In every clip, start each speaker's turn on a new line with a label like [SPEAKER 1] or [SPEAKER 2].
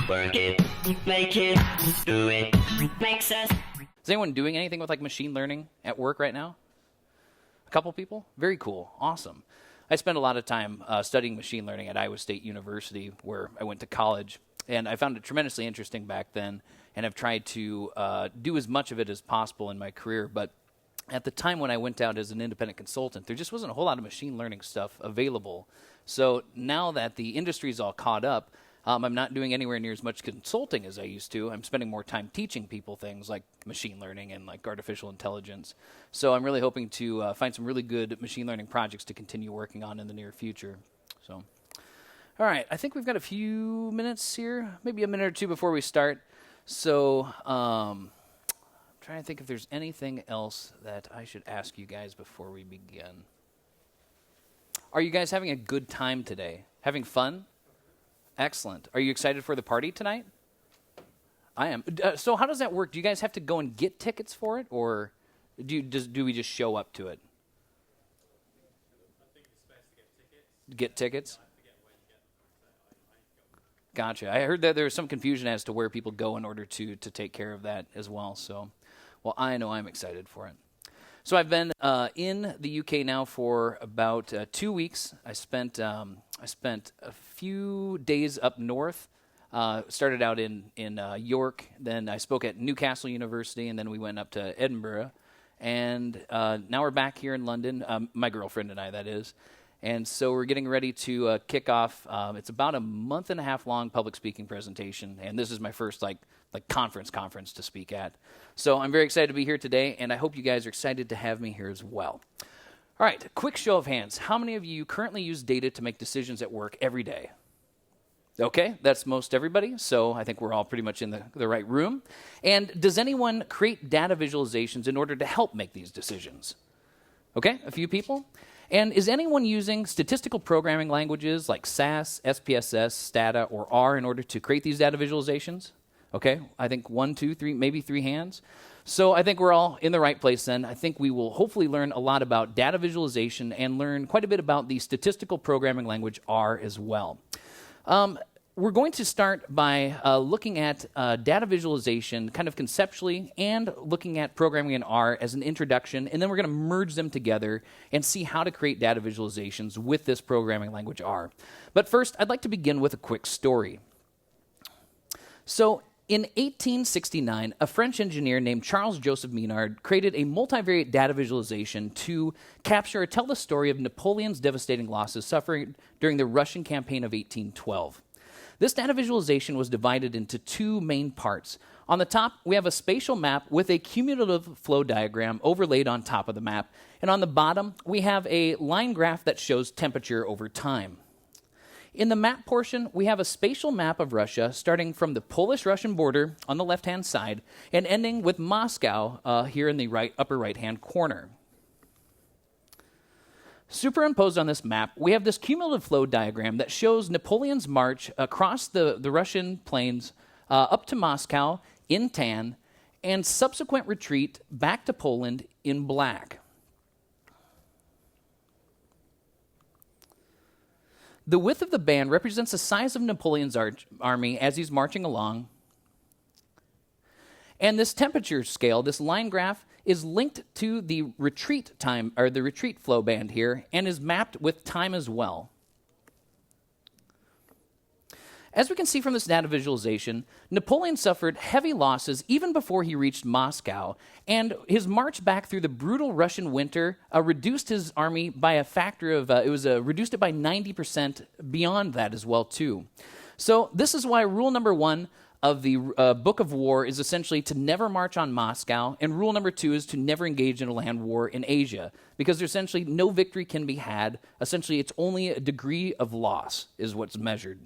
[SPEAKER 1] Work it, make it, do it, makes us.
[SPEAKER 2] Is anyone doing anything with like machine learning at work right now? A couple people? Very cool. Awesome. I spent a lot of time studying machine learning at Iowa State University, where I went to college, and I found it tremendously interesting back then, and I've tried to do as much of it as possible in my career. But at the time when I went out as an independent consultant, there just wasn't a whole lot of machine learning stuff available. So now that the industry's all caught up, I'm not doing anywhere near as much consulting as I used to. I'm spending more time teaching people things like machine learning and like artificial intelligence. So I'm really hoping to find some really good machine learning projects to continue working on in the near future. So, all right, I think we've got a few minutes here, maybe a minute or two before we start. So I'm trying to think if there's anything else that I should ask you guys before we begin. Are you guys having a good time today? Having fun? Excellent. Are you excited for the party tonight? I am. So how does that work? Do you guys have to go and get tickets for it, or do we just show up to it?
[SPEAKER 3] I think it's best to get tickets.
[SPEAKER 2] Get tickets?
[SPEAKER 3] I forget where you get them.
[SPEAKER 2] Gotcha. I heard that there was some confusion as to where people go in order to take care of that as well. So, well, I know I'm excited for it. So I've been in the UK now for about 2 weeks. I spent a few days up north. Started out in York, then I spoke at Newcastle University, and then we went up to Edinburgh. And now we're back here in London, my girlfriend and I, that is. And so we're getting ready to kick off. It's about a month and a half long public speaking presentation, and this is my first like conference to speak at. So I'm very excited to be here today, and I hope you guys are excited to have me here as well. All right, quick show of hands. How many of you currently use data to make decisions at work every day? Okay, that's most everybody, so I think we're all pretty much in the right room. And does anyone create data visualizations in order to help make these decisions? Okay, a few people. And is anyone using statistical programming languages like SAS, SPSS, Stata, or R in order to create these data visualizations? Okay, I think 1, 2, 3, maybe 3 hands. So I think we're all in the right place then. I think we will hopefully learn a lot about data visualization and learn quite a bit about the statistical programming language R as well. We're going to start by looking at data visualization kind of conceptually and looking at programming in R as an introduction, and then we're going to merge them together and see how to create data visualizations with this programming language R. But first, I'd like to begin with a quick story. So, in 1869, a French engineer named Charles-Joseph Minard created a multivariate data visualization to capture or tell the story of Napoleon's devastating losses suffered during the Russian campaign of 1812. This data visualization was divided into 2 main parts. On the top, we have a spatial map with a cumulative flow diagram overlaid on top of the map. And on the bottom, we have a line graph that shows temperature over time. In the map portion, we have a spatial map of Russia starting from the Polish-Russian border on the left-hand side and ending with Moscow here in the upper right-hand corner. Superimposed on this map, we have this cumulative flow diagram that shows Napoleon's march across the Russian plains up to Moscow in tan and subsequent retreat back to Poland in black. The width of the band represents the size of Napoleon's army as he's marching along. And this temperature scale, this line graph, is linked to the retreat time, or the retreat flow band here, and is mapped with time as well. As we can see from this data visualization, Napoleon suffered heavy losses even before he reached Moscow, and his march back through the brutal Russian winter reduced his army by a factor of, reduced it by 90% beyond that as well, too. So this is why rule number 1 of the Book of War is essentially to never march on Moscow, and rule number 2 is to never engage in a land war in Asia, because there's essentially no victory can be had. Essentially, it's only a degree of loss is what's measured.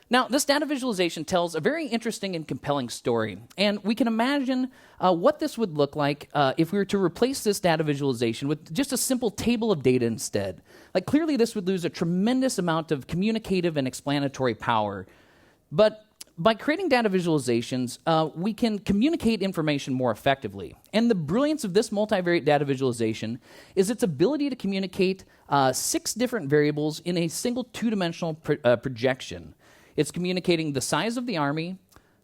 [SPEAKER 2] Now, this data visualization tells a very interesting and compelling story, and we can imagine what this would look like if we were to replace this data visualization with just a simple table of data instead. Like, clearly this would lose a tremendous amount of communicative and explanatory power, but by creating data visualizations, we can communicate information more effectively. And the brilliance of this multivariate data visualization is its ability to communicate 6 different variables in a single 2-dimensional projection. It's communicating the size of the army,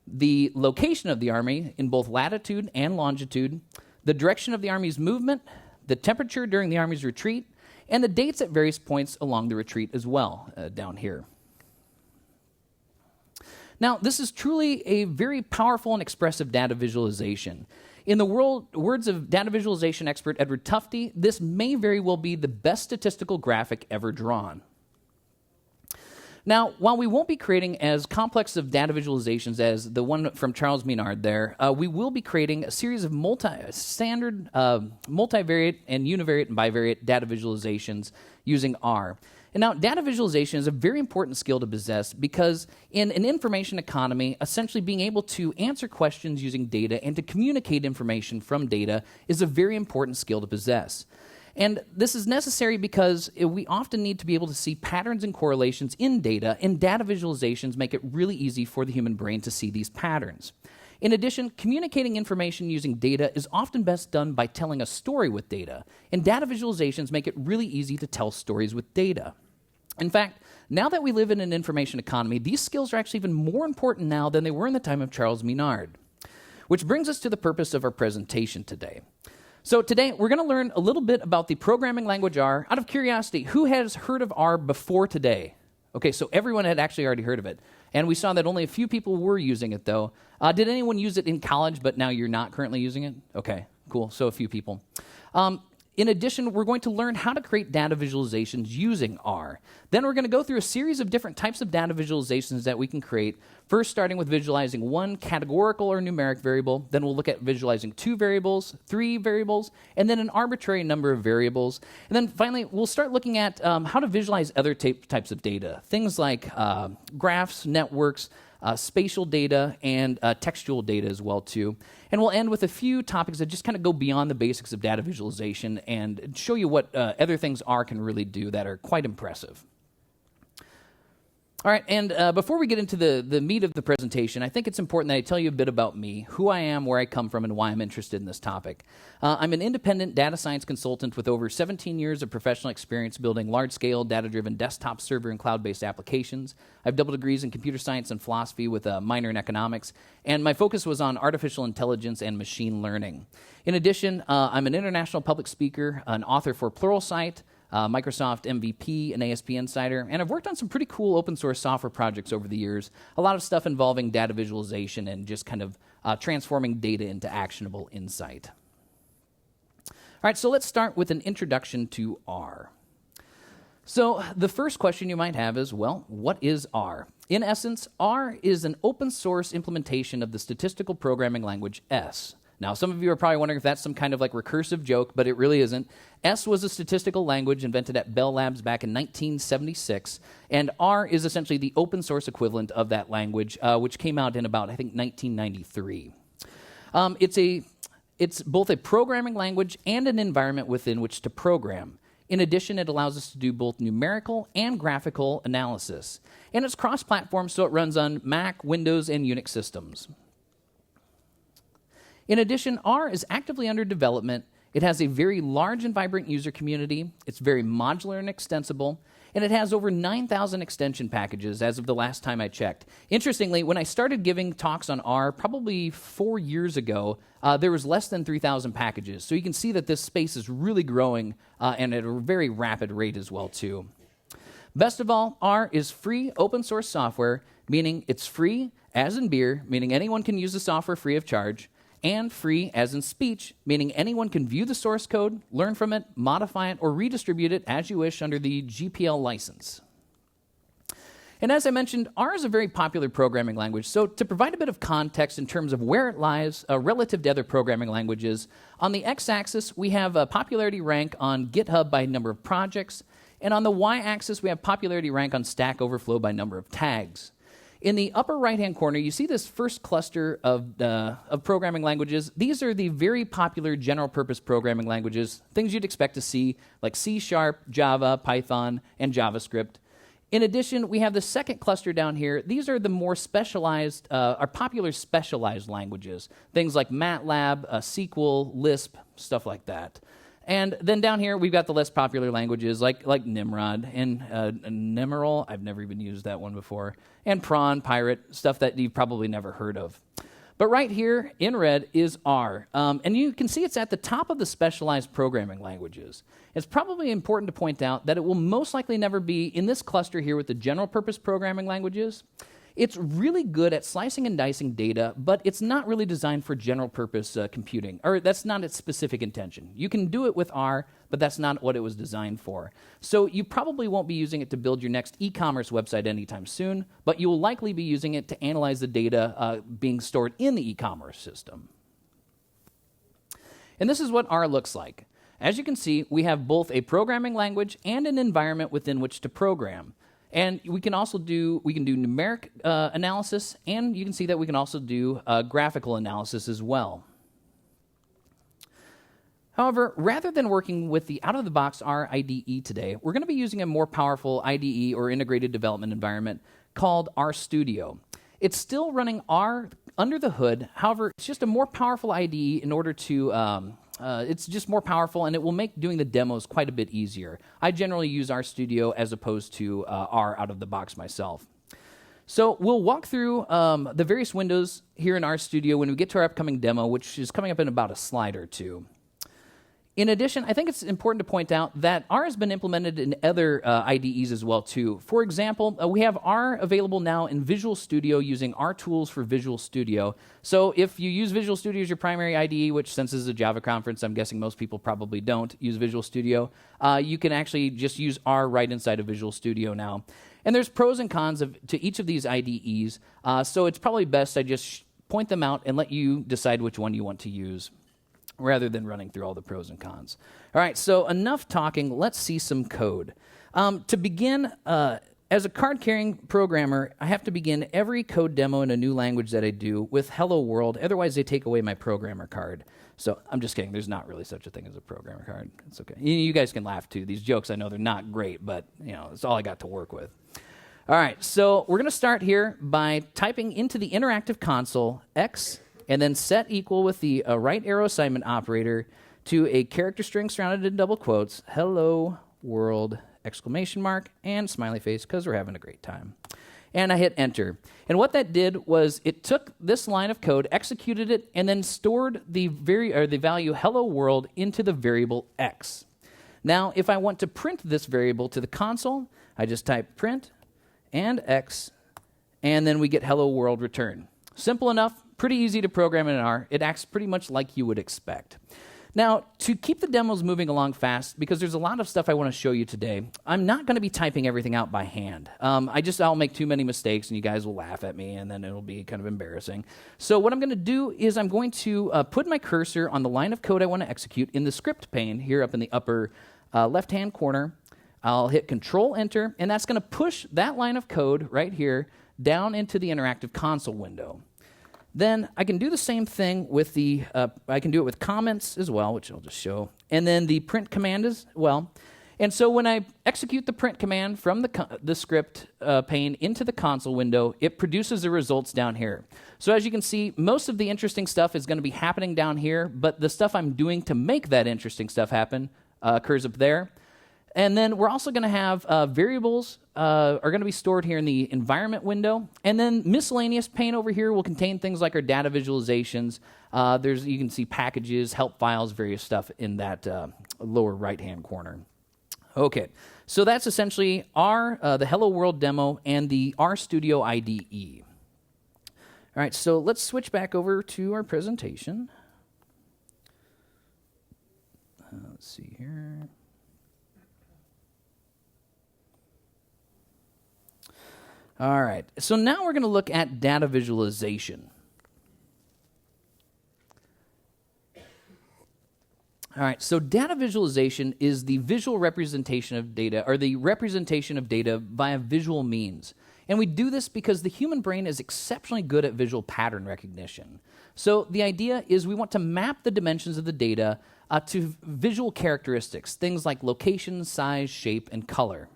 [SPEAKER 2] the location of the army in both latitude and longitude, the direction of the army's movement, the temperature during the army's retreat, and the dates at various points along the retreat as well, down here. Now, this is truly a very powerful and expressive data visualization. In the words of data visualization expert Edward Tufte, this may very well be the best statistical graphic ever drawn. Now, while we won't be creating as complex of data visualizations as the one from Charles Minard there, we will be creating a series of multivariate and univariate and bivariate data visualizations using R. And now, data visualization is a very important skill to possess because in an information economy, essentially being able to answer questions using data and to communicate information from data is a very important skill to possess. And this is necessary because we often need to be able to see patterns and correlations in data, and data visualizations make it really easy for the human brain to see these patterns. In addition, communicating information using data is often best done by telling a story with data, and data visualizations make it really easy to tell stories with data. In fact, now that we live in an information economy, these skills are actually even more important now than they were in the time of Charles Minard. Which brings us to the purpose of our presentation today. So today, we're going to learn a little bit about the programming language R. Out of curiosity, who has heard of R before today? Okay, so everyone had actually already heard of it. And we saw that only a few people were using it, though. Did anyone use it in college, but now you're not currently using it? Okay, cool, so a few people. In addition, we're going to learn how to create data visualizations using R. Then we're going to go through a series of different types of data visualizations that we can create, first starting with visualizing one categorical or numeric variable, then we'll look at visualizing 2 variables, 3 variables, and then an arbitrary number of variables. And then finally, we'll start looking at how to visualize other types of data, things like graphs, networks, spatial data, and textual data as well, too. And we'll end with a few topics that just kind of go beyond the basics of data visualization and show you what other things R can really do that are quite impressive. All right, and before we get into the meat of the presentation, I think it's important that I tell you a bit about me, who I am, where I come from, and why I'm interested in this topic. I'm an independent data science consultant with over 17 years of professional experience building large-scale, data-driven desktop server and cloud-based applications. I have double degrees in computer science and philosophy with a minor in economics, and my focus was on artificial intelligence and machine learning. In addition, I'm an international public speaker, an author for Pluralsight, Microsoft MVP, and ASPInsider, and I've worked on some pretty cool open source software projects over the years, a lot of stuff involving data visualization and just kind of transforming data into actionable insight. All right, so let's start with an introduction to R. So the first question you might have is, well, what is R? In essence, R is an open source implementation of the statistical programming language S. Now, some of you are probably wondering if that's some kind of like recursive joke, but it really isn't. S was a statistical language invented at Bell Labs back in 1976, and R is essentially the open source equivalent of that language, which came out in about, I think, 1993. It's both a programming language and an environment within which to program. In addition, it allows us to do both numerical and graphical analysis. And it's cross-platform, so it runs on Mac, Windows, and Unix systems. In addition, R is actively under development. It has a very large and vibrant user community. It's very modular and extensible. And it has over 9,000 extension packages as of the last time I checked. Interestingly, when I started giving talks on R probably 4 years ago, there was less than 3,000 packages. So you can see that this space is really growing and at a very rapid rate as well, too. Best of all, R is free open source software, meaning it's free, as in beer, meaning anyone can use the software free of charge, and free as in speech, meaning anyone can view the source code, learn from it, modify it, or redistribute it as you wish under the GPL license. And as I mentioned, R is a very popular programming language, so to provide a bit of context in terms of where it lies relative to other programming languages, on the x-axis we have a popularity rank on GitHub by number of projects, and on the y-axis we have popularity rank on Stack Overflow by number of tags. In the upper right-hand corner, you see this first cluster of programming languages. These are the very popular general-purpose programming languages, things you'd expect to see, like C#, Java, Python, and JavaScript. In addition, we have the second cluster down here. These are the more specialized, or popular specialized languages, things like MATLAB, SQL, Lisp, stuff like that. And then down here, we've got the less popular languages like Nimrod and Nemeral. I've never even used that one before. And Prawn, Pirate, stuff that you've probably never heard of. But right here in red is R. And you can see it's at the top of the specialized programming languages. It's probably important to point out that it will most likely never be in this cluster here with the general purpose programming languages. It's really good at slicing and dicing data, but it's not really designed for general purpose computing, or that's not its specific intention. You can do it with R, but that's not what it was designed for. So you probably won't be using it to build your next e-commerce website anytime soon, but you will likely be using it to analyze the data being stored in the e-commerce system. And this is what R looks like. As you can see, we have both a programming language and an environment within which to program. And we can do numeric analysis, and you can see that we can also do graphical analysis as well. However, rather than working with the out-of-the-box R IDE today, we're going to be using a more powerful IDE or integrated development environment called RStudio. It's still running R under the hood. However, it's just a more powerful IDE in order to it's just more powerful, and it will make doing the demos quite a bit easier. I generally use RStudio as opposed to R out of the box myself. So we'll walk through the various windows here in RStudio when we get to our upcoming demo, which is coming up in about a slide or two. In addition, I think it's important to point out that R has been implemented in other IDEs as well, too. For example, we have R available now in Visual Studio using R tools for Visual Studio. So if you use Visual Studio as your primary IDE, which since this is a Java conference, I'm guessing most people probably don't use Visual Studio, you can actually just use R right inside of Visual Studio now. And there's pros and cons to each of these IDEs, so it's probably best I just point them out and let you decide which one you want to use, rather than running through all the pros and cons. All right, so enough talking. Let's see some code. To begin, as a card-carrying programmer, I have to begin every code demo in a new language that I do with Hello World. Otherwise, they take away my programmer card. So I'm just kidding. There's not really such a thing as a programmer card. It's okay. You guys can laugh, too. These jokes, I know they're not great, but it's all I got to work with. All right, so we're going to start here by typing into the interactive console X and then set equal with the right arrow assignment operator to a character string surrounded in double quotes, hello world, exclamation mark, and smiley face, because we're having a great time. And I hit enter. And what that did was it took this line of code, executed it, and then stored the value hello world into the variable X. Now, if I want to print this variable to the console, I just type print and X, and then we get hello world return. Simple enough. Pretty easy to program in R. It acts pretty much like you would expect. Now, to keep the demos moving along fast, because there's a lot of stuff I want to show you today, I'm not going to be typing everything out by hand. I'll make too many mistakes, and you guys will laugh at me, and then it'll be kind of embarrassing. So what I'm going to do is I'm going to put my cursor on the line of code I want to execute in the script pane here up in the upper left-hand corner. I'll hit Control-Enter, and that's going to push that line of code right here down into the interactive console window. Then I can do the same thing with I can do it with comments as well, which I'll just show, and then the print command as well. And so when I execute the print command from the script pane into the console window, it produces the results down here. So as you can see, most of the interesting stuff is going to be happening down here, but the stuff I'm doing to make that interesting stuff happen occurs up there. And then we're also going to have variables are going to be stored here in the environment window. And then miscellaneous pane over here will contain things like our data visualizations. You can see packages, help files, various stuff in that lower right-hand corner. Okay, so that's essentially the Hello World demo and the RStudio IDE. All right, so let's switch back over to our presentation. Let's see here. All right, so now we're going to look at data visualization. All right, so data visualization is the visual representation of data, or the representation of data via visual means. And we do this because the human brain is exceptionally good at visual pattern recognition. So the idea is we want to map the dimensions of the data to visual characteristics, things like location, size, shape, and color.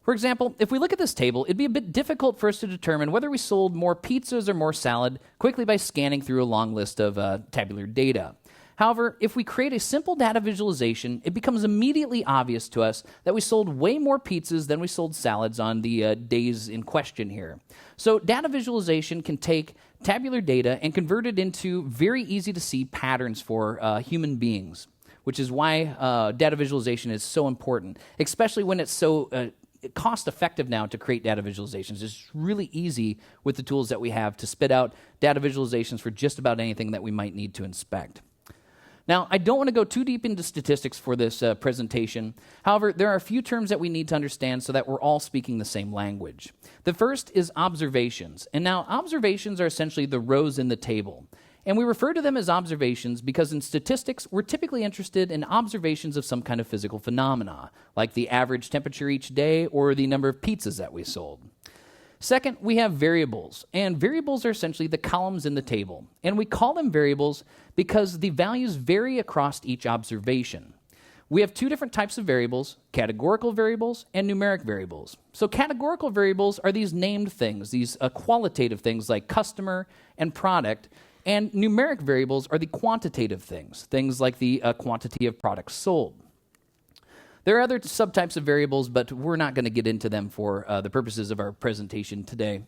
[SPEAKER 2] For example, if we look at this table, it'd be a bit difficult for us to determine whether we sold more pizzas or more salad quickly by scanning through a long list of tabular data. However, if we create a simple data visualization, it becomes immediately obvious to us that we sold way more pizzas than we sold salads on the days in question here. So data visualization can take tabular data and convert it into very easy to see patterns for human beings, which is why data visualization is so important, especially when it's so cost-effective now to create data visualizations. It's really easy with the tools that we have to spit out data visualizations for just about anything that we might need to inspect. Now, I don't want to go too deep into statistics for this presentation. However, there are a few terms that we need to understand so that we're all speaking the same language. The first is observations. And now, observations are essentially the rows in the table. And we refer to them as observations because in statistics, we're typically interested in observations of some kind of physical phenomena, like the average temperature each day or the number of pizzas that we sold. Second, we have variables, and variables are essentially the columns in the table. And we call them variables because the values vary across each observation. We have two different types of variables, categorical variables and numeric variables. So categorical variables are these named things, these qualitative things like customer and product, and numeric variables are the quantitative things like the quantity of products sold. There are other subtypes of variables, but we're not going to get into them for the purposes of our presentation today.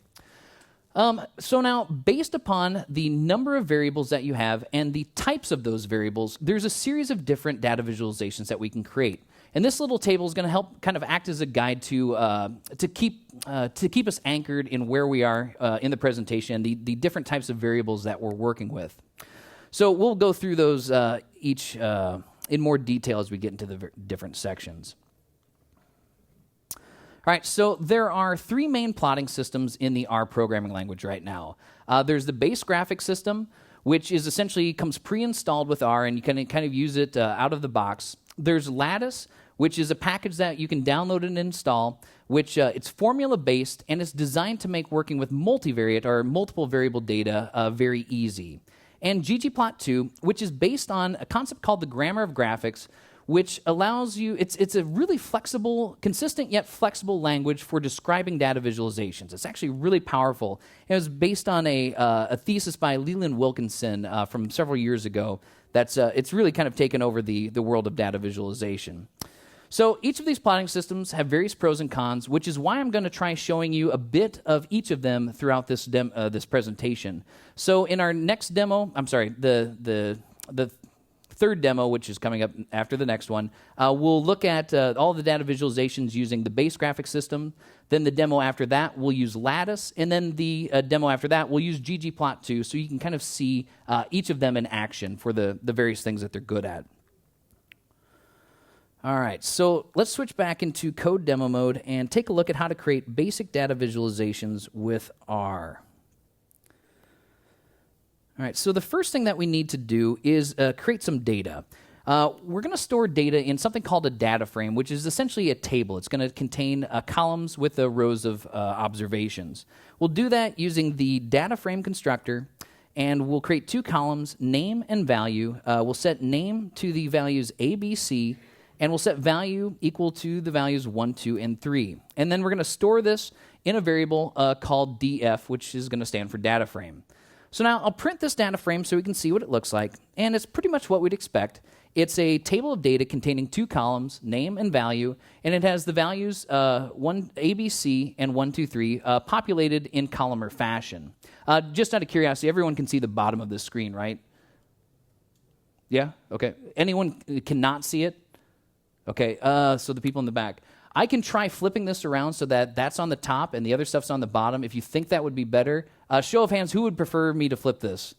[SPEAKER 2] So now, based upon the number of variables that you have and the types of those variables, there's a series of different data visualizations that we can create. And this little table is going to help kind of act as a guide to keep us anchored in where we are in the presentation, the different types of variables that we're working with. So we'll go through those each in more detail as we get into the different sections. All right, so there are three main plotting systems in the R programming language right now. There's the base graphic system, which is essentially comes pre-installed with R, and you can kind of use it out of the box. There's Lattice, which is a package that you can download and install, which it's formula-based, and it's designed to make working with multivariate, or multiple variable data, very easy. And ggplot2, which is based on a concept called the grammar of graphics, which allows you, it's a really flexible, consistent yet flexible language for describing data visualizations. It's actually really powerful. It was based on a thesis by Leland Wilkinson from several years ago. It's really kind of taken over the world of data visualization. So each of these plotting systems have various pros and cons, which is why I'm going to try showing you a bit of each of them throughout this presentation. So in our next demo, the third demo, which is coming up after the next one, we'll look at all the data visualizations using the base graphic system. Then the demo after that, we'll use Lattice. And then the demo after that, we'll use ggplot2, so you can kind of see each of them in action for the various things that they're good at. All right, so let's switch back into code demo mode and take a look at how to create basic data visualizations with R. All right, so the first thing that we need to do is create some data. We're going to store data in something called a data frame, which is essentially a table. It's going to contain columns with rows of observations. We'll do that using the data frame constructor, and we'll create two columns, name and value. We'll set name to the values A, B, C, and we'll set value equal to the values 1, 2, and 3. And then we're going to store this in a variable called df, which is going to stand for data frame. So now I'll print this data frame so we can see what it looks like, and it's pretty much what we'd expect. It's a table of data containing two columns, name and value, and it has the values one A, B, C, and 1, 2, 3 populated in columnar fashion. Just out of curiosity, everyone can see the bottom of this screen, right? Yeah? Okay. Anyone cannot see it? Okay, so the people in the back. I can try flipping this around so that that's on the top and the other stuff's on the bottom. If you think that would be better, show of hands, who would prefer me to flip this?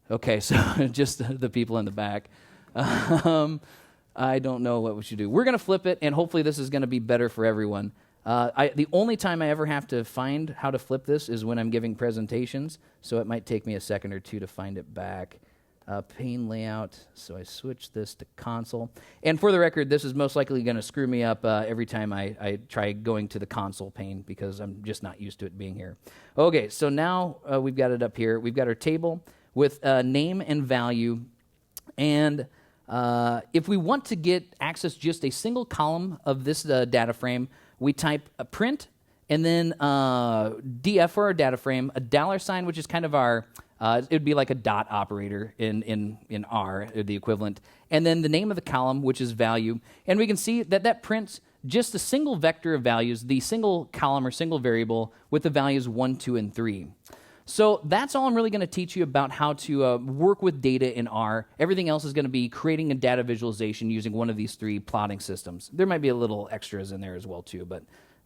[SPEAKER 2] Okay, so just the people in the back. I don't know what we should do. We're going to flip it, and hopefully this is going to be better for everyone. The only time I ever have to find how to flip this is when I'm giving presentations, so it might take me a second or two to find it back. Pane layout, so I switch this to console. And for the record, this is most likely going to screw me up every time I try going to the console pane because I'm just not used to it being here. Okay, so now we've got it up here. We've got our table with name and value. And if we want to get access just a single column of this data frame, we type a print and then df for our data frame, a $sign, which is kind of our It would be like a dot operator in R, the equivalent. And then the name of the column, which is value. And we can see that that prints just a single vector of values, the single column or single variable with the values 1, 2, and 3. So that's all I'm really going to teach you about how to work with data in R. Everything else is going to be creating a data visualization using one of these 3 plotting systems. There might be a little extras in there as well too, but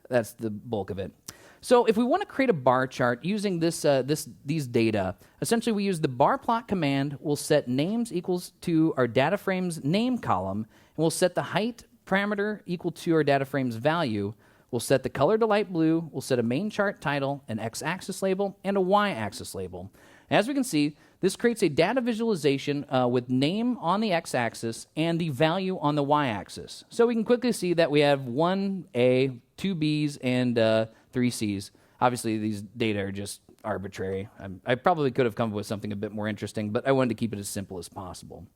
[SPEAKER 2] that's the bulk of it. So if we want to create a bar chart using these data, essentially we use the bar plot command. We'll set names equals to our data frame's name column, and we'll set the height parameter equal to our data frame's value. We'll set the color to light blue. We'll set a main chart title, an x-axis label, and a y-axis label. As we can see, this creates a data visualization with name on the x-axis and the value on the y-axis. So we can quickly see that we have 1 A, 2 Bs, and 3 Cs. Obviously, these data are just arbitrary. I probably could have come up with something a bit more interesting, but I wanted to keep it as simple as possible.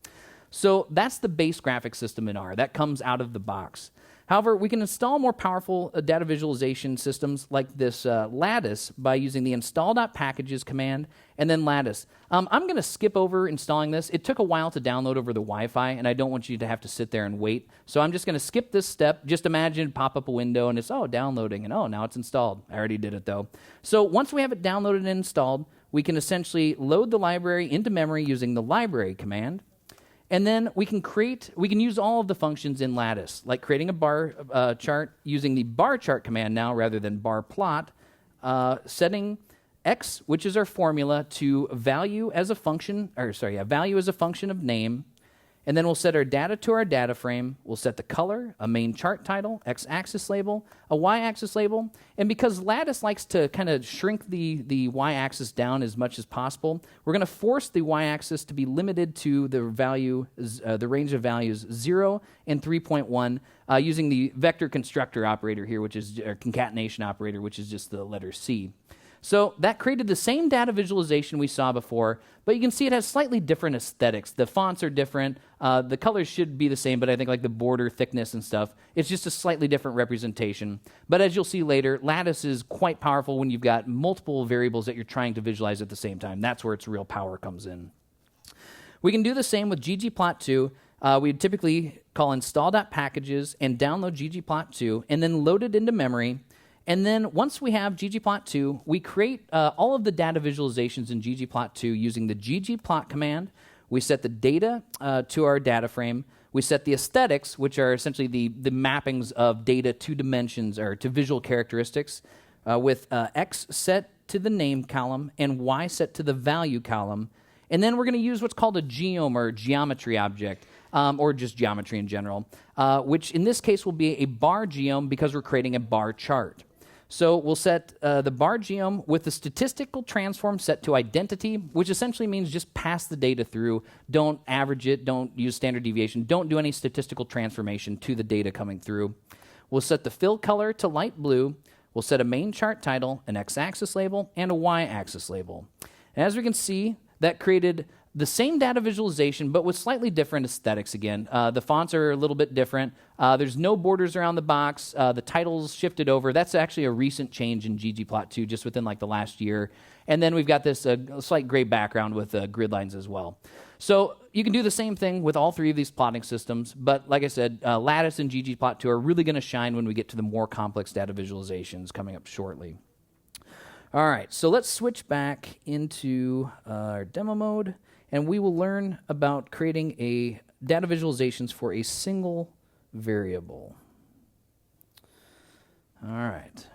[SPEAKER 2] So that's the base graphic system in R. That comes out of the box. However, we can install more powerful data visualization systems like this Lattice by using the install.packages command and then Lattice. I'm going to skip over installing this. It took a while to download over the Wi-Fi, and I don't want you to have to sit there and wait. So I'm just going to skip this step. Just imagine pop up a window, and it's, downloading, and now it's installed. I already did it, though. So once we have it downloaded and installed, we can essentially load the library into memory using the library command. And then we can use all of the functions in Lattice, like creating a bar chart using the bar chart command now rather than bar plot, setting x, which is our formula, to value as a function of name. And then we'll set our data to our data frame. We'll set the color, a main chart title, x-axis label, a y-axis label. And because Lattice likes to kind of shrink the y-axis down as much as possible, we're going to force the y-axis to be limited to the range of values 0 and 3.1 using the vector constructor operator here, which is a concatenation operator, which is just the letter C. So that created the same data visualization we saw before, but you can see it has slightly different aesthetics. The fonts are different. The colors should be the same, but I think like the border thickness and stuff, it's just a slightly different representation. But as you'll see later, Lattice is quite powerful when you've got multiple variables that you're trying to visualize at the same time. That's where its real power comes in. We can do the same with ggplot2. We'd typically call install.packages and download ggplot2 and then load it into memory. And then once we have ggplot2, we create all of the data visualizations in ggplot2 using the ggplot command. We set the data to our data frame. We set the aesthetics, which are essentially the mappings of data to dimensions or to visual characteristics, with x set to the name column and y set to the value column. And then we're going to use what's called a geom or geometry object, or just geometry in general, which in this case will be a bar geom because we're creating a bar chart. So we'll set the bar geom with the statistical transform set to identity, which essentially means just pass the data through. Don't average it. Don't use standard deviation. Don't do any statistical transformation to the data coming through. We'll set the fill color to light blue. We'll set a main chart title, an x-axis label, and a y-axis label. And as we can see, that created the same data visualization, but with slightly different aesthetics again. The fonts are a little bit different. There's no borders around the box. The titles shifted over. That's actually a recent change in ggplot2, just within like the last year. And then we've got this slight gray background with grid lines as well. So you can do the same thing with all 3 of these plotting systems, but like I said, Lattice and ggplot2 are really going to shine when we get to the more complex data visualizations coming up shortly. All right, so let's switch back into our demo mode, and we will learn about creating a data visualizations for a single variable. All right.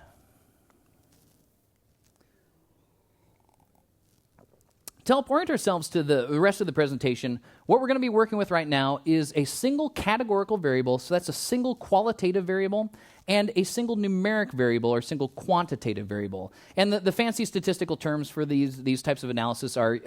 [SPEAKER 2] To help orient ourselves to the rest of the presentation, what we're going to be working with right now is a single categorical variable, so that's a single qualitative variable, and a single numeric variable or single quantitative variable. And the fancy statistical terms for these types of analysis are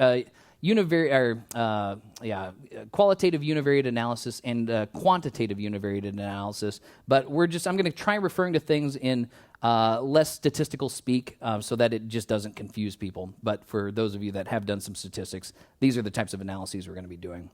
[SPEAKER 2] qualitative univariate analysis and quantitative univariate analysis. But I'm going to try referring to things in less statistical speak so that it just doesn't confuse people. But for those of you that have done some statistics, these are the types of analyses we're going to be doing.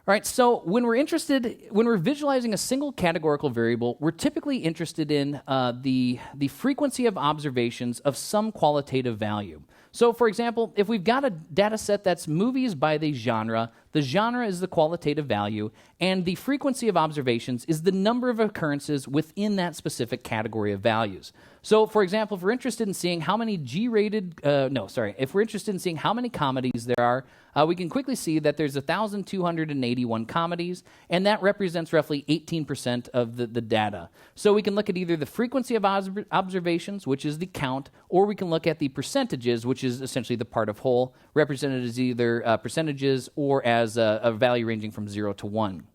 [SPEAKER 2] All right, so when we're visualizing a single categorical variable, we're typically interested in the frequency of observations of some qualitative value. So, for example, if we've got a data set that's movies by the genre is the qualitative value, and the frequency of observations is the number of occurrences within that specific category of values. So, for example, if we're interested in seeing how many if we're interested in seeing how many comedies there are, we can quickly see that there's 1,281 comedies, and that represents roughly 18% of the data. So we can look at either the frequency of observations, which is the count, or we can look at the percentages, which is essentially the part of whole, represented as either percentages or as a value ranging from 0 to 1.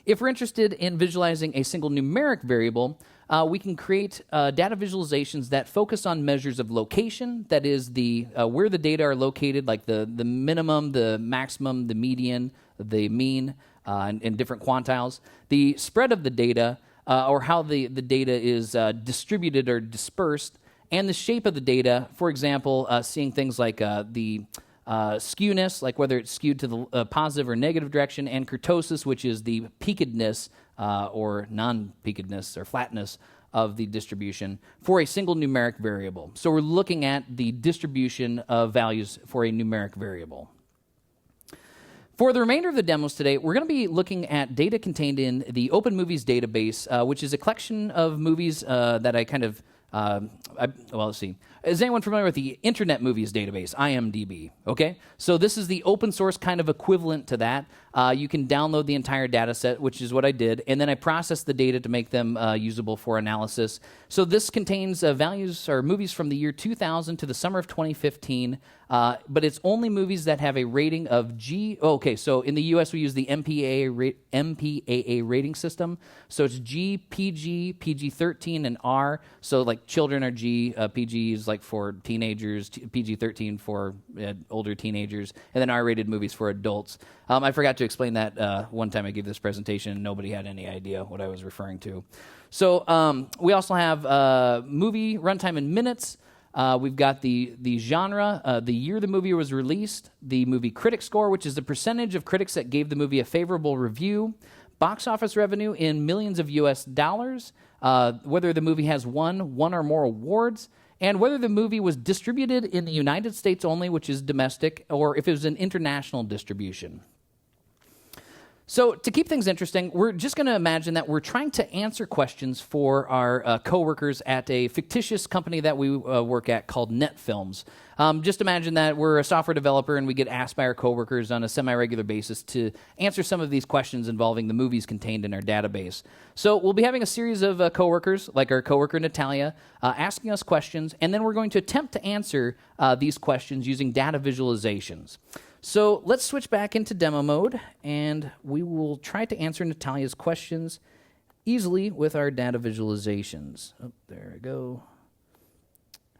[SPEAKER 2] If we're interested in visualizing a single numeric variable, we can create data visualizations that focus on measures of location, that is the where the data are located, like the minimum, the maximum, the median, the mean, in different quantiles, the spread of the data, or how the data is distributed or dispersed, and the shape of the data, for example, seeing things like the skewness, like whether it's skewed to the positive or negative direction, and kurtosis, which is the peakedness or non-peakedness or flatness of the distribution for a single numeric variable. So we're looking at the distribution of values for a numeric variable. For the remainder of the demos today, we're going to be looking at data contained in the Open Movies database, which is a collection of movies that I kind of let's see. Is anyone familiar with the Internet Movies database, IMDb? Okay, so this is the open source kind of equivalent to that. You can download the entire data set, which is what I did, and then I processed the data to make them usable for analysis. So this contains values or movies from the year 2000 to the summer of 2015, but it's only movies that have a rating of G. Okay, so in the U.S. we use the MPAA rating system. So it's G, PG, PG-13, and R. So like children are G, PG is like for teenagers, PG-13 for older teenagers, and then R-rated movies for adults. I forgot to explain that one time I gave this presentation, and nobody had any idea what I was referring to. So we also have movie runtime in minutes. We've got the genre, the year the movie was released, the movie critic score, which is the percentage of critics that gave the movie a favorable review, box office revenue in millions of US dollars, whether the movie has won one or more awards, and whether the movie was distributed in the United States only, which is domestic, or if it was an international distribution. So to keep things interesting, we're just going to imagine that we're trying to answer questions for our coworkers at a fictitious company that we work at called NetFilms. Just imagine that we're a software developer and we get asked by our coworkers on a semi-regular basis to answer some of these questions involving the movies contained in our database. So we'll be having a series of coworkers, like our coworker Natalia, asking us questions, and then we're going to attempt to answer these questions using data visualizations. So let's switch back into demo mode, and we will try to answer Natalia's questions easily with our data visualizations. Oh, there we go.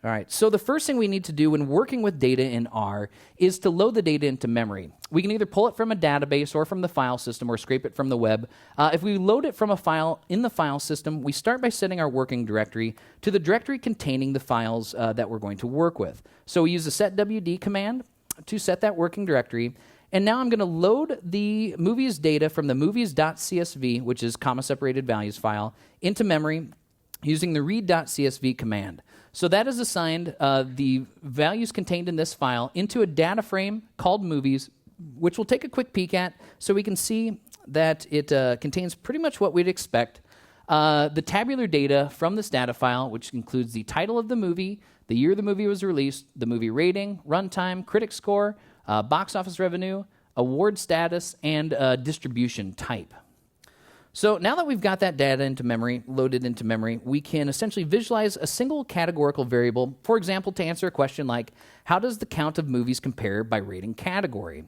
[SPEAKER 2] All right, so the first thing we need to do when working with data in R is to load the data into memory. We can either pull it from a database or from the file system or scrape it from the web. If we load it from a file in the file system, we start by setting our working directory to the directory containing the files that we're going to work with. So we use the setwd command to set that working directory. And now I'm going to load the movies data from the movies.csv, which is comma-separated values file, into memory using the read.csv command. So that has assigned the values contained in this file into a data frame called movies, which we'll take a quick peek at so we can see that it contains pretty much what we'd expect. The tabular data from this data file, which includes the title of the movie, the year the movie was released, the movie rating, runtime, critic score, box office revenue, award status, and distribution type. So now that we've got that data into memory, loaded into memory, we can essentially visualize a single categorical variable, for example, to answer a question like, how does the count of movies compare by rating category?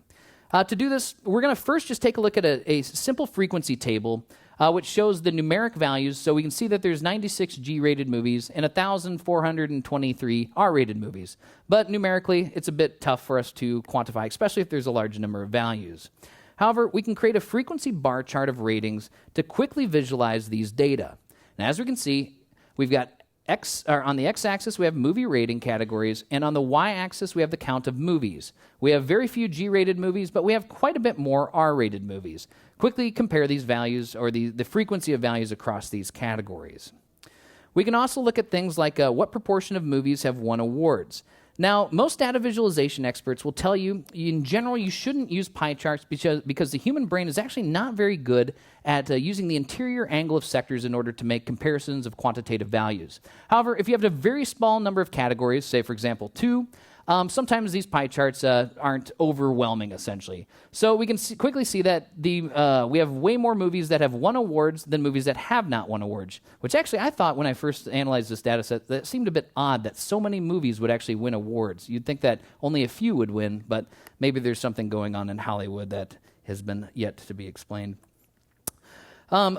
[SPEAKER 2] To do this, we're going to first just take a look at a simple frequency table which shows the numeric values. So we can see that there's 96 G-rated movies and 1,423 R-rated movies. But numerically, it's a bit tough for us to quantify, especially if there's a large number of values. However, we can create a frequency bar chart of ratings to quickly visualize these data. And as we can see, we've got on the x-axis, we have movie rating categories, and on the y-axis, we have the count of movies. We have very few G-rated movies, but we have quite a bit more R-rated movies. Quickly compare these values, or the frequency of values across these categories. We can also look at things like what proportion of movies have won awards. Now, most data visualization experts will tell you, in general, you shouldn't use pie charts because the human brain is actually not very good at using the interior angle of sectors in order to make comparisons of quantitative values. However, if you have a very small number of categories, say, for example, 2, sometimes these pie charts aren't overwhelming, essentially. So we can quickly see that we have way more movies that have won awards than movies that have not won awards, which actually I thought when I first analyzed this data set, that seemed a bit odd that so many movies would actually win awards. You'd think that only a few would win, but maybe there's something going on in Hollywood that has been yet to be explained.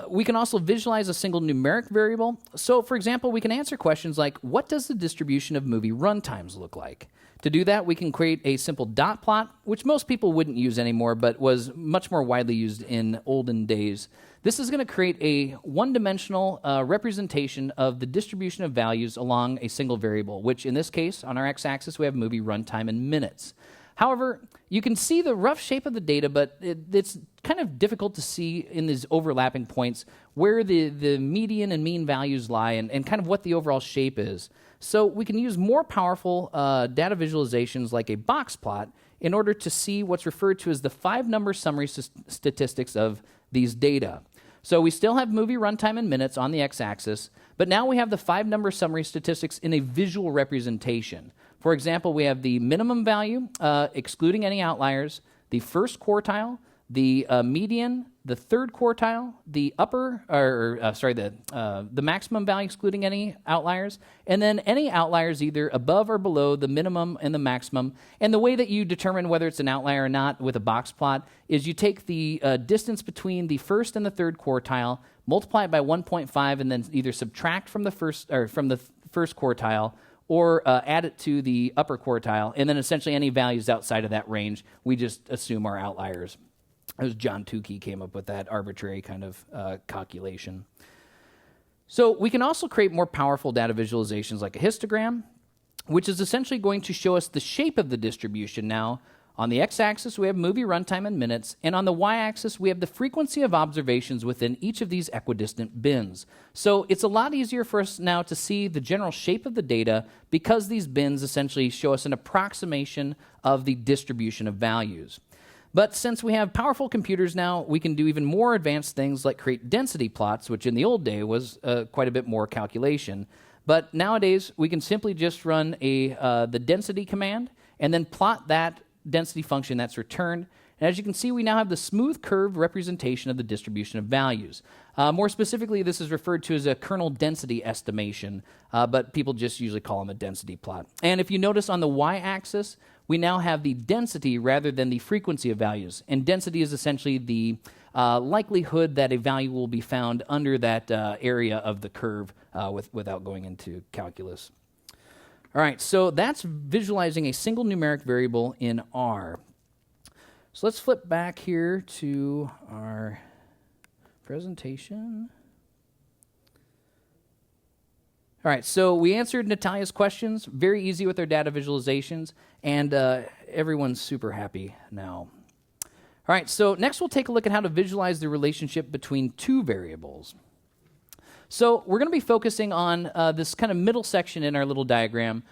[SPEAKER 2] We can also visualize a single numeric variable. So, for example, we can answer questions like, what does the distribution of movie runtimes look like? To do that, we can create a simple dot plot, which most people wouldn't use anymore, but was much more widely used in olden days. This is going to create a one-dimensional representation of the distribution of values along a single variable, which in this case, on our x-axis, we have movie runtime in minutes. However, you can see the rough shape of the data, but it's kind of difficult to see in these overlapping points where the median and mean values lie and kind of what the overall shape is. So we can use more powerful data visualizations like a box plot in order to see what's referred to as the 5-number summary statistics of these data. So we still have movie runtime in minutes on the x-axis, but now we have the 5-number summary statistics in a visual representation. For example, we have the minimum value, excluding any outliers, the first quartile, the median, the third quartile, the the maximum value excluding any outliers, and then any outliers either above or below the minimum and the maximum. And the way that you determine whether it's an outlier or not with a box plot is you take the distance between the first and the third quartile, multiply it by 1.5, and then either subtract from the first quartile or add it to the upper quartile, and then essentially any values outside of that range, we just assume are outliers. It was John Tukey came up with that arbitrary kind of calculation. So we can also create more powerful data visualizations like a histogram, which is essentially going to show us the shape of the distribution now. On the x-axis, we have movie runtime in minutes, and on the y-axis, we have the frequency of observations within each of these equidistant bins. So it's a lot easier for us now to see the general shape of the data because these bins essentially show us an approximation of the distribution of values. But since we have powerful computers now, we can do even more advanced things like create density plots, which in the old day was quite a bit more calculation. But nowadays, we can simply just run the density command and then plot that density function that's returned. And as you can see, we now have the smooth curve representation of the distribution of values. More specifically, this is referred to as a kernel density estimation, but people just usually call them a density plot. And if you notice on the y-axis, we now have the density rather than the frequency of values. And density is essentially the likelihood that a value will be found under that area of the curve without going into calculus. All right, so that's visualizing a single numeric variable in R. So let's flip back here to our presentation. All right, so we answered Natalia's questions. Very easy with our data visualizations, and everyone's super happy now. All right, so next we'll take a look at how to visualize the relationship between two variables. So we're going to be focusing on this kind of middle section in our little diagram,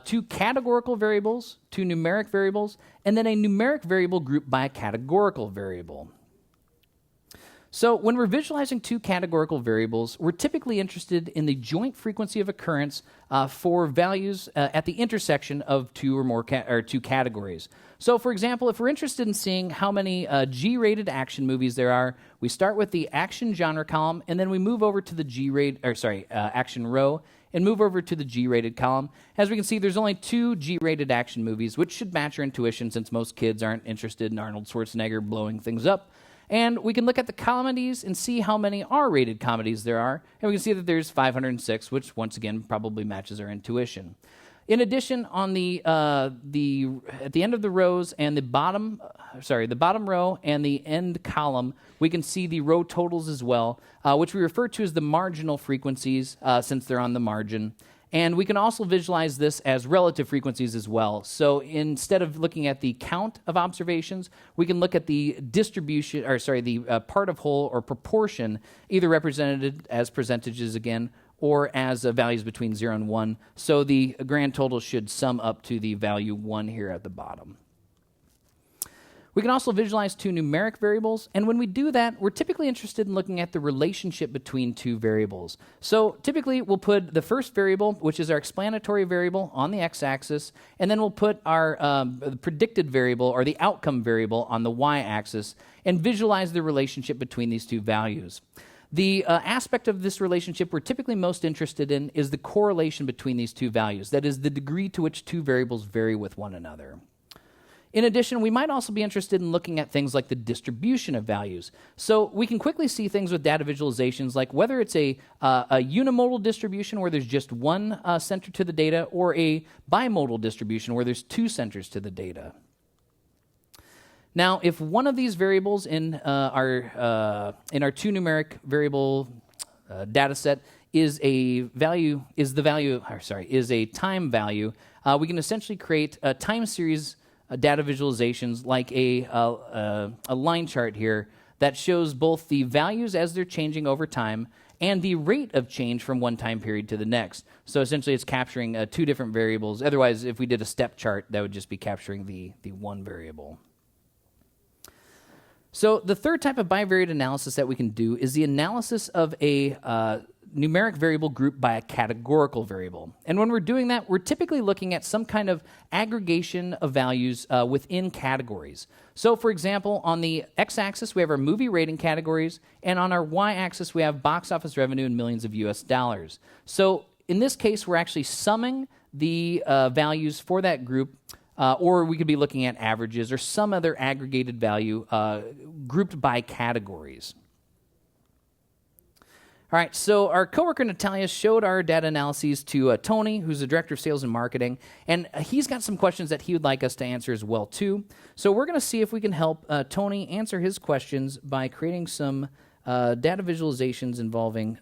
[SPEAKER 2] two categorical variables, two numeric variables, and then a numeric variable grouped by a categorical variable. So when we're visualizing two categorical variables, we're typically interested in the joint frequency of occurrence for values at the intersection of two or more two categories. So for example, if we're interested in seeing how many G-rated action movies there are, we start with the action genre column, and then we move over to the action row, and move over to the G-rated column. As we can see, there's only 2 G-rated action movies, which should match our intuition since most kids aren't interested in Arnold Schwarzenegger blowing things up. And we can look at the comedies and see how many R-rated comedies there are. And we can see that there's 506, which once again probably matches our intuition. In addition, on at the end of the rows and the bottom row and the end column, we can see the row totals as well, which we refer to as the marginal frequencies since they're on the margin. And we can also visualize this as relative frequencies as well. So instead of looking at the count of observations, we can look at the distribution, the part of whole or proportion, either represented as percentages again, or as values between 0 and 1. So the grand total should sum up to the value 1 here at the bottom. We can also visualize two numeric variables, and when we do that, we're typically interested in looking at the relationship between two variables. So typically, we'll put the first variable, which is our explanatory variable, on the x-axis, and then we'll put our predicted variable, or the outcome variable, on the y-axis, and visualize the relationship between these two values. The aspect of this relationship we're typically most interested in is the correlation between these two values, that is, the degree to which two variables vary with one another. In addition, we might also be interested in looking at things like the distribution of values. So we can quickly see things with data visualizations like whether it's a unimodal distribution where there's just one center to the data, or a bimodal distribution where there's two centers to the data. Now, if one of these variables in our two numeric variable data set is a time value, we can essentially create a time series data visualizations like a line chart here that shows both the values as they're changing over time and the rate of change from one time period to the next. So essentially it's capturing two different variables. Otherwise, if we did a step chart, that would just be capturing the one variable. So the third type of bivariate analysis that we can do is the analysis of a numeric variable grouped by a categorical variable. And when we're doing that, we're typically looking at some kind of aggregation of values within categories. So for example, on the x-axis, we have our movie rating categories, and on our y-axis, we have box office revenue in millions of US dollars. So in this case, we're actually summing the values for that group, or we could be looking at averages or some other aggregated value grouped by categories. All right, so our coworker Natalia showed our data analyses to Tony, who's the director of sales and marketing, and he's got some questions that he would like us to answer as well too. So we're going to see if we can help Tony answer his questions by creating some data visualizations involving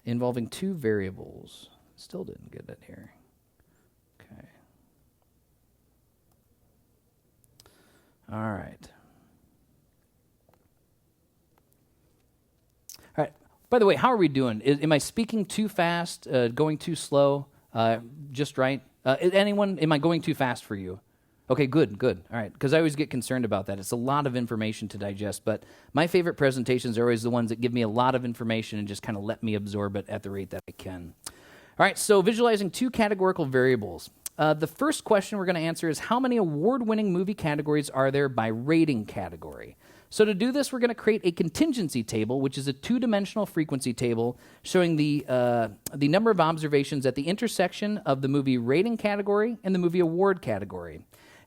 [SPEAKER 2] involving two variables. Still didn't get it here. Okay. All right. All right. By the way, how are we doing? Am I speaking too fast, going too slow, just right? Am I going too fast for you? Okay, good. All right, because I always get concerned about that. It's a lot of information to digest, but my favorite presentations are always the ones that give me a lot of information and just kind of let me absorb it at the rate that I can. All right, so visualizing two categorical variables. The first question we're going to answer is how many award-winning movie categories are there by rating category? So to do this, we're going to create a contingency table, which is a two-dimensional frequency table showing the number of observations at the intersection of the movie rating category and the movie award category.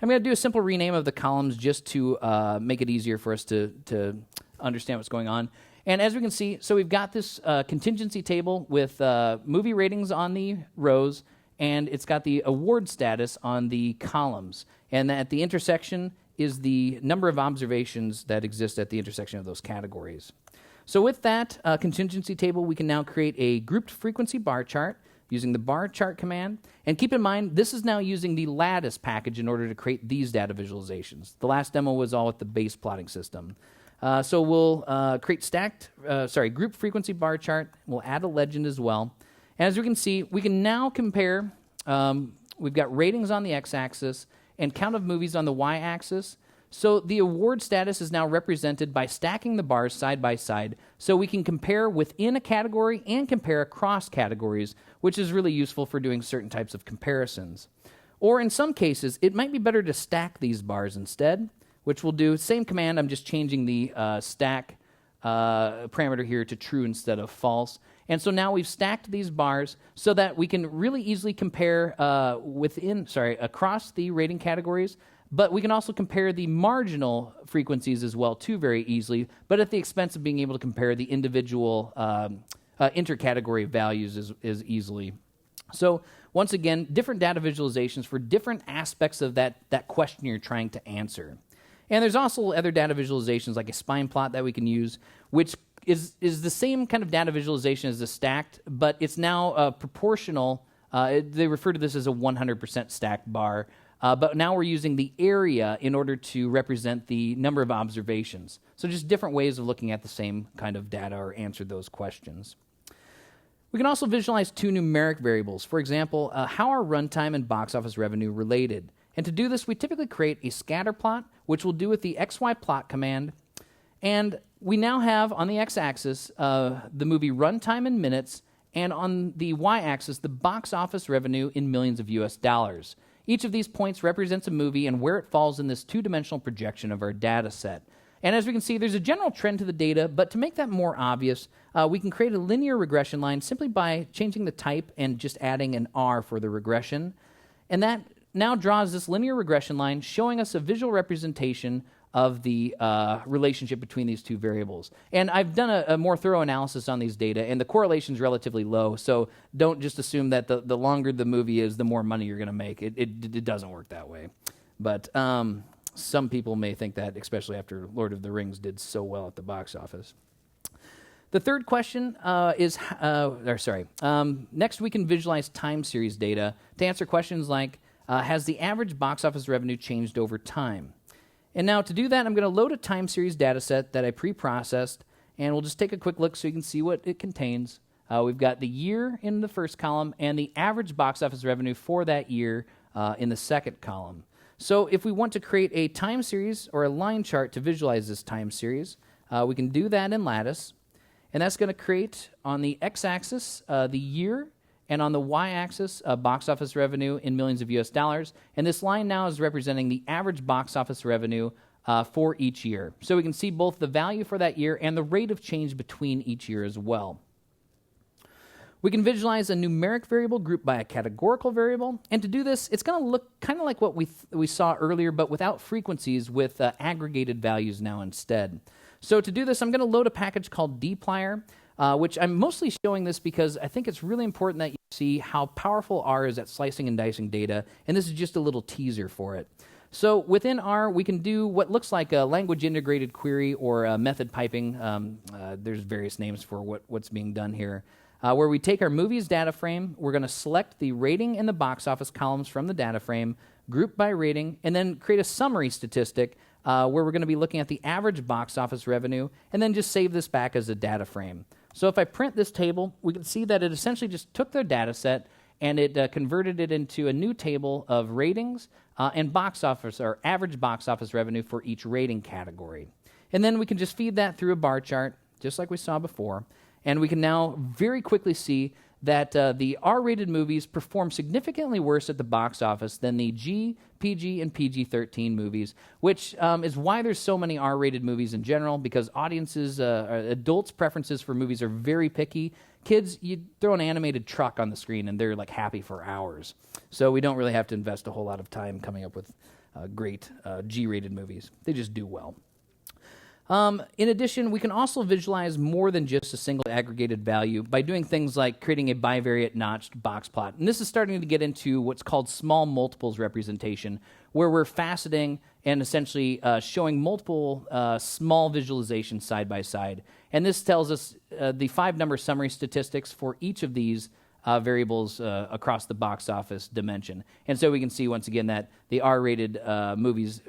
[SPEAKER 2] I'm going to do a simple rename of the columns just to make it easier for us to understand what's going on. And as we can see, so we've got this contingency table with movie ratings on the rows, and it's got the award status on the columns. And at the intersection is the number of observations that exist at the intersection of those categories. So with that contingency table, we can now create a grouped frequency bar chart using the bar chart command. And keep in mind, this is now using the lattice package in order to create these data visualizations. The last demo was all with the base plotting system. So we'll create grouped frequency bar chart. We'll add a legend as well. And as we can see, we can now compare, we've got ratings on the x-axis and count of movies on the y-axis. So the award status is now represented by stacking the bars side by side, so we can compare within a category and compare across categories, which is really useful for doing certain types of comparisons. Or in some cases, it might be better to stack these bars instead, which we'll do. Same command, I'm just changing the stack parameter here to true instead of false. And so now we've stacked these bars so that we can really easily compare across the rating categories, but we can also compare the marginal frequencies as well too very easily, but at the expense of being able to compare the individual intercategory values as easily. So once again, different data visualizations for different aspects of that question you're trying to answer. And there's also other data visualizations like a spine plot that we can use, which is the same kind of data visualization as the stacked, but it's now proportional. They refer to this as a 100% stacked bar, but now we're using the area in order to represent the number of observations. So just different ways of looking at the same kind of data or answer those questions. We can also visualize two numeric variables. For example, how are runtime and box office revenue related? And to do this, we typically create a scatter plot, which we'll do with the XY plot command. And we now have on the x-axis the movie runtime in minutes, and on the y-axis the box office revenue in millions of US dollars. Each of these points represents a movie and where it falls in this two-dimensional projection of our data set. And as we can see, there's a general trend to the data, but to make that more obvious, we can create a linear regression line simply by changing the type and just adding an R for the regression. And that now draws this linear regression line showing us a visual representation of the relationship between these two variables. And I've done a more thorough analysis on these data, and the correlation is relatively low, so don't just assume that the longer the movie is, the more money you're going to make. It doesn't work that way. But some people may think that, especially after Lord of the Rings did so well at the box office. The third question next we can visualize time series data to answer questions like, has the average box office revenue changed over time? And now to do that, I'm going to load a time series data set that I pre-processed, and we'll just take a quick look so you can see what it contains. We've got the year in the first column and the average box office revenue for that year in the second column. So if we want to create a time series or a line chart to visualize this time series, we can do that in Lattice. And that's going to create on the x-axis the year, and on the y-axis box office revenue in millions of US dollars. And this line now is representing the average box office revenue for each year. So we can see both the value for that year and the rate of change between each year as well. We can visualize a numeric variable grouped by a categorical variable. And to do this, it's going to look kind of like what we saw earlier, but without frequencies, with aggregated values now instead. So to do this, I'm going to load a package called dplyr, which I'm mostly showing this because I think it's really important that you see how powerful R is at slicing and dicing data, and this is just a little teaser for it. So within R, we can do what looks like a language-integrated query or a method piping. There's various names for what's being done here. Where we take our movies data frame, we're going to select the rating and the box office columns from the data frame, group by rating, and then create a summary statistic where we're going to be looking at the average box office revenue, and then just save this back as a data frame. So if I print this table, we can see that it essentially just took their data set and it converted it into a new table of ratings and box office, or average box office revenue for each rating category. And then we can just feed that through a bar chart, just like we saw before. And we can now very quickly see that the R-rated movies perform significantly worse at the box office than the G, PG, and PG-13 movies, which is why there's so many R-rated movies in general, because audiences, adults' preferences for movies are very picky. Kids, you throw an animated truck on the screen and they're like happy for hours. So we don't really have to invest a whole lot of time coming up with great G-rated movies. They just do well. In addition, we can also visualize more than just a single aggregated value by doing things like creating a bivariate notched box plot. And this is starting to get into what's called small multiples representation, where we're faceting and essentially showing multiple small visualizations side by side. And this tells us the 5-number summary statistics for each of these variables across the box office dimension. And so we can see once again that the R-rated movies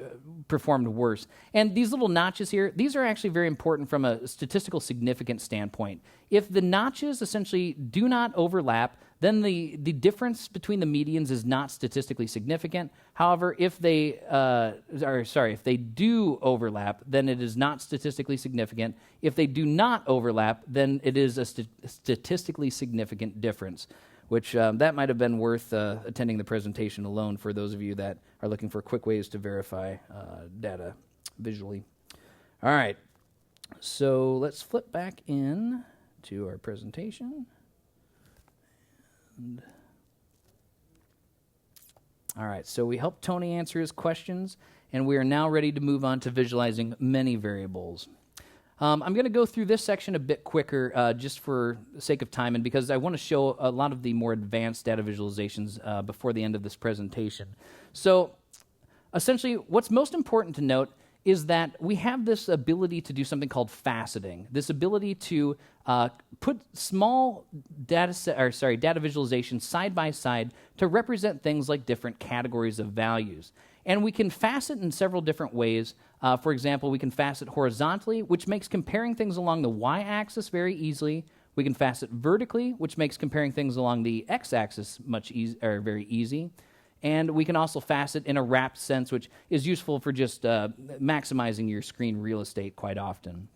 [SPEAKER 2] performed worse. And these little notches here, these are actually very important from a statistical significance standpoint. If the notches essentially do not overlap, then the difference between the medians is not statistically significant. However, if they do overlap, then it is not statistically significant. If they do not overlap, then it is a statistically significant difference, which that might have been worth attending the presentation alone for those of you that are looking for quick ways to verify data visually. All right, so let's flip back in to our presentation. All right, so we helped Tony answer his questions, and we are now ready to move on to visualizing many variables. I'm going to go through this section a bit quicker just for the sake of time, and because I want to show a lot of the more advanced data visualizations before the end of this presentation. So essentially, what's most important to note is that we have this ability to do something called faceting, this ability to put small data visualizations side by side to represent things like different categories of values. And we can facet in several different ways. For example, we can facet horizontally, which makes comparing things along the y-axis very easily. We can facet vertically, which makes comparing things along the x-axis very easy. And we can also facet in a wrapped sense, which is useful for just maximizing your screen real estate quite often.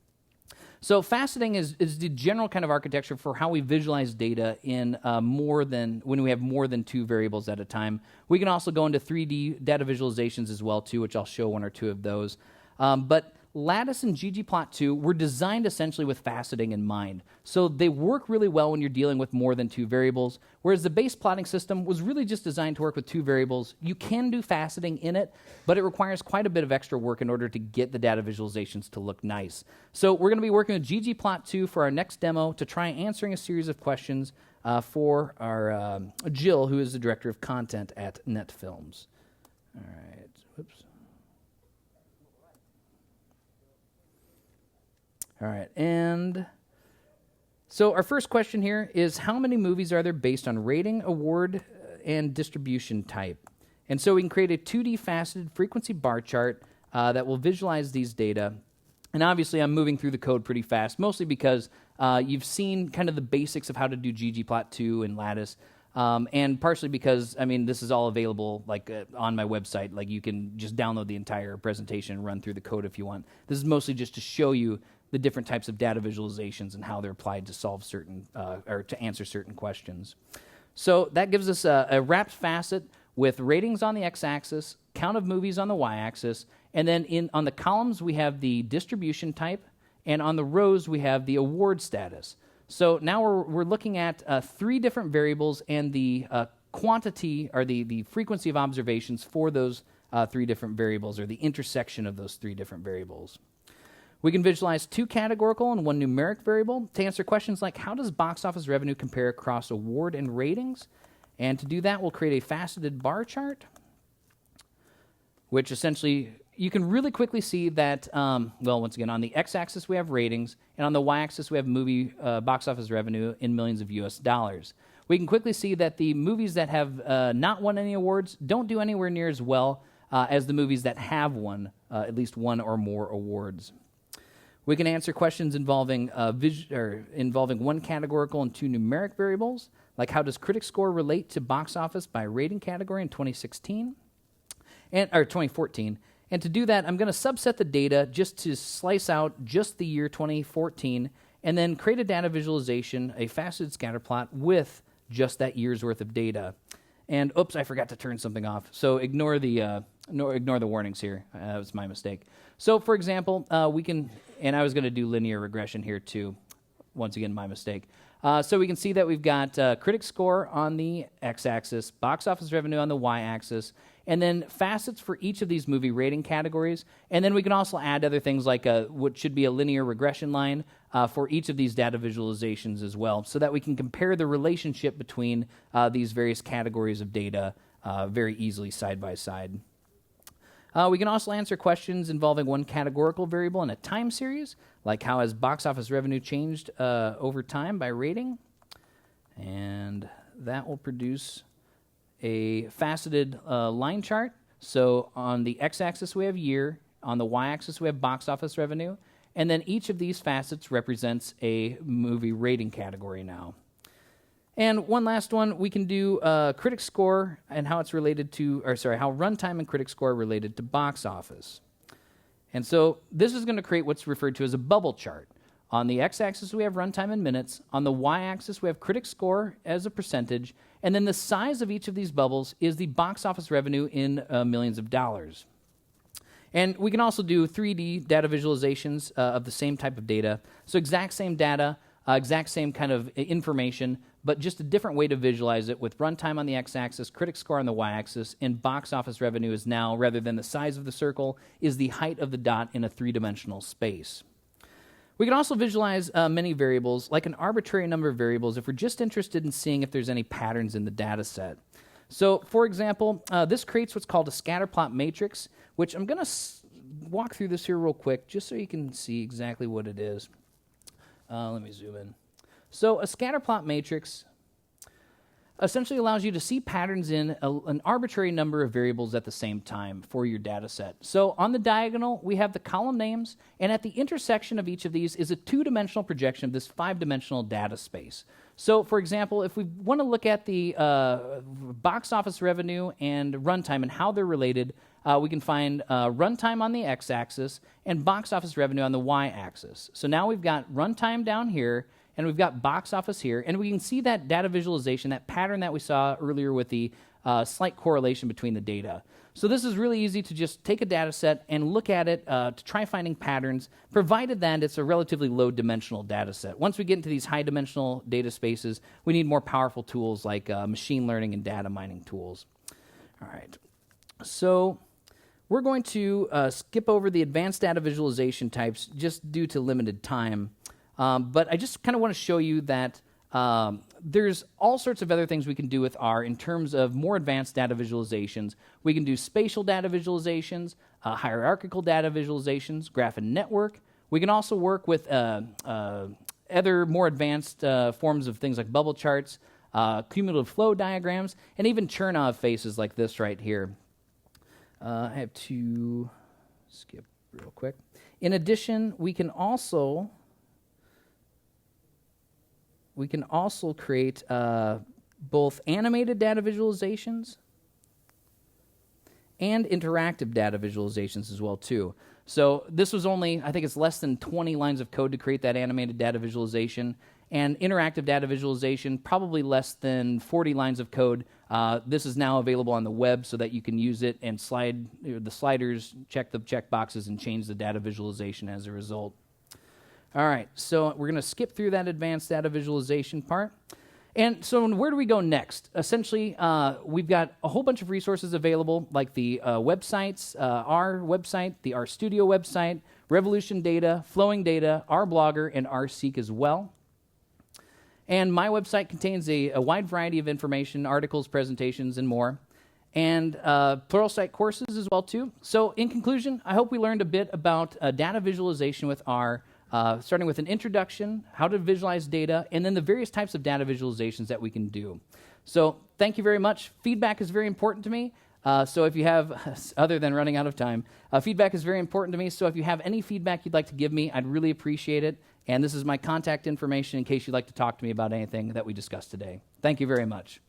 [SPEAKER 2] So faceting is the general kind of architecture for how we visualize data in when we have more than two variables at a time. We can also go into 3D data visualizations as well, too, which I'll show one or two of those. But Lattice and ggplot2 were designed essentially with faceting in mind. So they work really well when you're dealing with more than two variables, whereas the base plotting system was really just designed to work with two variables. You can do faceting in it, but it requires quite a bit of extra work in order to get the data visualizations to look nice. So we're going to be working with ggplot2 for our next demo to try answering a series of questions for our Jill, who is the director of content at NetFilms. All right, whoops. All right, and so our first question here is, how many movies are there based on rating, award, and distribution type? And so we can create a 2D faceted frequency bar chart that will visualize these data. And obviously I'm moving through the code pretty fast, mostly because you've seen kind of the basics of how to do ggplot2 and Lattice, and partially because, this is all available on my website. Like, you can just download the entire presentation and run through the code if you want. This is mostly just to show you the different types of data visualizations and how they're applied to solve certain, or to answer certain questions. So that gives us a wrapped facet with ratings on the x-axis, count of movies on the y-axis, and then on the columns we have the distribution type, and on the rows we have the award status. So now we're looking at three different variables and the quantity, or the frequency of observations for those three different variables, or the intersection of those three different variables. We can visualize two categorical and one numeric variable to answer questions like, how does box office revenue compare across award and ratings? And to do that, we'll create a faceted bar chart, which essentially, you can really quickly see that, once again, on the x-axis we have ratings, and on the y-axis we have movie box office revenue in millions of US dollars. We can quickly see that the movies that have not won any awards don't do anywhere near as well as the movies that have won at least one or more awards. We can answer questions involving one categorical and two numeric variables, like how does critic score relate to box office by rating category in 2014. And to do that, I'm going to subset the data just to slice out just the year 2014, and then create a data visualization, a faceted scatter plot with just that year's worth of data. And oops, I forgot to turn something off. So ignore the warnings here. That was my mistake. So for example, we can, and I was going to do linear regression here too. Once again, my mistake. So we can see that we've got critic score on the x-axis, box office revenue on the y-axis, and then facets for each of these movie rating categories. And then we can also add other things like what should be a linear regression line for each of these data visualizations as well, so that we can compare the relationship between these various categories of data very easily side by side. We can also answer questions involving one categorical variable in a time series, like how has box office revenue changed over time by rating. And that will produce a faceted line chart. So on the x-axis we have year, on the y-axis we have box office revenue, and then each of these facets represents a movie rating category now. And one last one, we can do critic score and how it's related to, how runtime and critic score are related to box office. And so this is going to create what's referred to as a bubble chart. On the x-axis we have runtime in minutes, on the y-axis we have critic score as a percentage, and then the size of each of these bubbles is the box office revenue in millions of dollars. And we can also do 3D data visualizations of the same type of data. So exact same data, exact same kind of information, but just a different way to visualize it with runtime on the x-axis, critic score on the y-axis, and box office revenue is now, rather than the size of the circle, is the height of the dot in a three-dimensional space. We can also visualize many variables, like an arbitrary number of variables, if we're just interested in seeing if there's any patterns in the data set. So, for example, this creates what's called a scatterplot matrix, which I'm going to walk through this here real quick, just so you can see exactly what it is. Let me zoom in. So a scatter plot matrix essentially allows you to see patterns in an arbitrary number of variables at the same time for your data set. So on the diagonal, we have the column names, and at the intersection of each of these is a two-dimensional projection of this five-dimensional data space. So, for example, if we want to look at the box office revenue and runtime and how they're related, we can find runtime on the x-axis and box office revenue on the y-axis. So now we've got runtime down here, and we've got box office here, and we can see that data visualization, that pattern that we saw earlier with the slight correlation between the data. So this is really easy to just take a data set and look at it to try finding patterns, provided that it's a relatively low-dimensional data set. Once we get into these high-dimensional data spaces, we need more powerful tools like machine learning and data mining tools. All right. So we're going to skip over the advanced data visualization types just due to limited time. But I just kind of want to show you that there's all sorts of other things we can do with R in terms of more advanced data visualizations. We can do spatial data visualizations, hierarchical data visualizations, graph and network. We can also work with other more advanced forms of things like bubble charts, cumulative flow diagrams, and even Chernow faces like this right here. I have to skip real quick. In addition, we can also create both animated data visualizations and interactive data visualizations as well, too. So this was only, I think it's less than 20 lines of code to create that animated data visualization, and interactive data visualization, probably less than 40 lines of code. This is now available on the web so that you can use it and slide the sliders, check the checkboxes, and change the data visualization as a result. All right, so we're going to skip through that advanced data visualization part. And so where do we go next? Essentially, we've got a whole bunch of resources available, like the websites, our website, the RStudio website, Revolution Data, Flowing Data, RBlogger, and RSeek as well. And my website contains a wide variety of information, articles, presentations, and more. And Pluralsight courses as well, too. So in conclusion, I hope we learned a bit about data visualization with R, starting with an introduction, how to visualize data, and then the various types of data visualizations that we can do. So thank you very much. Feedback is very important to me. So if you have, other than running out of time, feedback is very important to me. So if you have any feedback you'd like to give me, I'd really appreciate it. And this is my contact information in case you'd like to talk to me about anything that we discussed today. Thank you very much.